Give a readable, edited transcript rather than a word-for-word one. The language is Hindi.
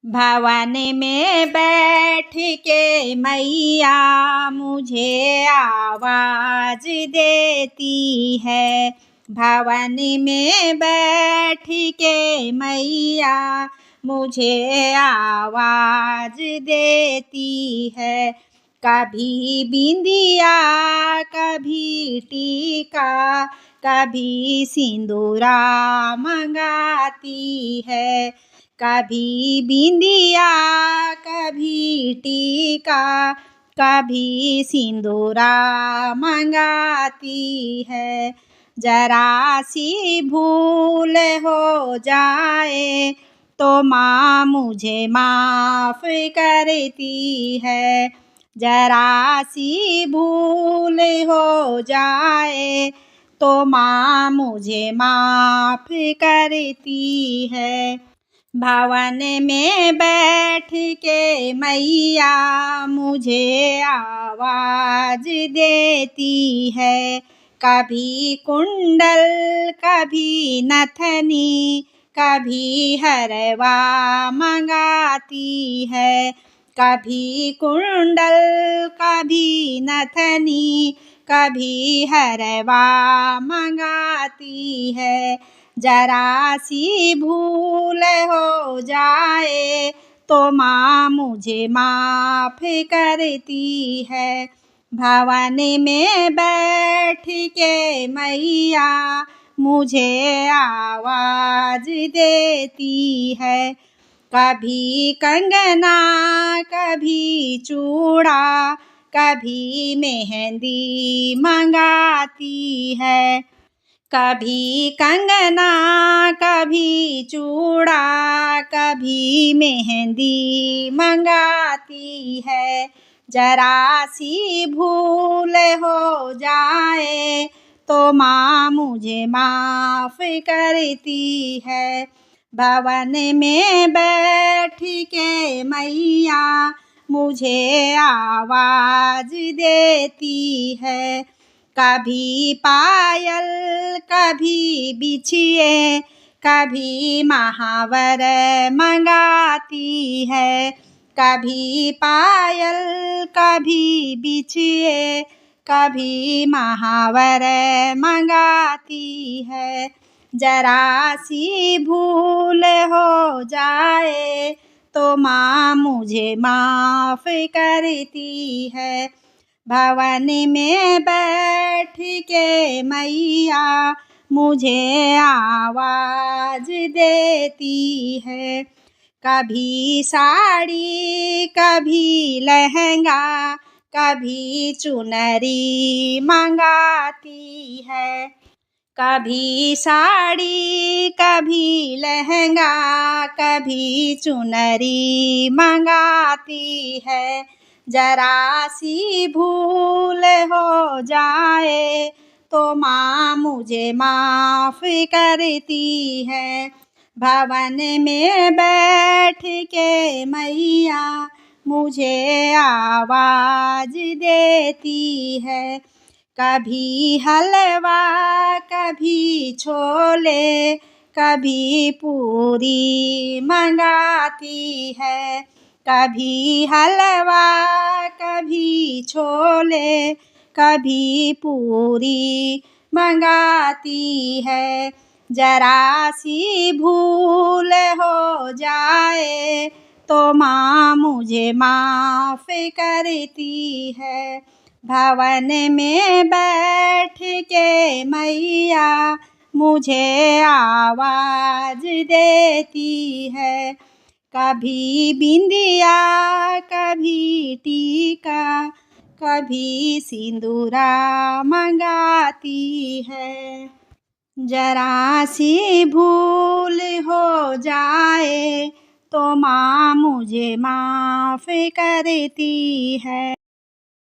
भवन में बैठ के मैया मुझे आवाज देती है। भवन में बैठ के मैया मुझे आवाज देती है। कभी बिंदिया कभी टीका कभी सिंदूरा मंगाती है। कभी बिंदिया कभी टीका कभी सिंदूरा मंगाती है। जरा सी भूल हो जाए तो माँ मुझे माफ़ करती है। जरा सी भूल हो जाए तो माँ मुझे माफ़ करती है। भवन में बैठ के मैया मुझे आवाज देती है। कभी कुंडल कभी नथनी कभी हरवा मंगाती है। कभी कुंडल कभी नथनी कभी हरवा मंगाती है। जरा सी भूल हो जाए तो माँ मुझे माफ़ करती है। भवन में बैठ के मैया मुझे आवाज देती है। कभी कंगना कभी चूड़ा कभी मेहंदी मंगाती है। कभी कंगना कभी चूड़ा कभी मेहंदी मंगाती है। जरा सी भूल हो जाए तो माँ मुझे माफ़ करती है। भवन में बैठ के मैया मुझे आवाज देती है। कभी पायल कभी बिछिए कभी महावर मंगाती है। कभी पायल कभी बिछिए कभी महावर मंगाती है। जरा सी भूल हो जाए तो माँ मुझे माफ़ करती है। भवन में बैठ के मैया मुझे आवाज देती है। कभी साड़ी कभी लहंगा कभी चुनरी मंगाती है। कभी साड़ी कभी लहंगा कभी चुनरी मंगाती है। जरा सी भूल हो जाए तो माँ मुझे माफ़ करती है। भवन में बैठ के मैया मुझे आवाज देती है। कभी हलवा कभी छोले कभी पूरी मंगाती है। कभी हलवा कभी छोले कभी पूरी मंगाती है। जरा सी भूल हो जाए तो माँ मुझे माफ़ करती है। भवन में बैठ के मैया मुझे आवाज देती है। कभी बिंदिया कभी टीका कभी सिंदूरा मंगाती है। जरा सी भूल हो जाए तो माँ मुझे माफ़ करती है।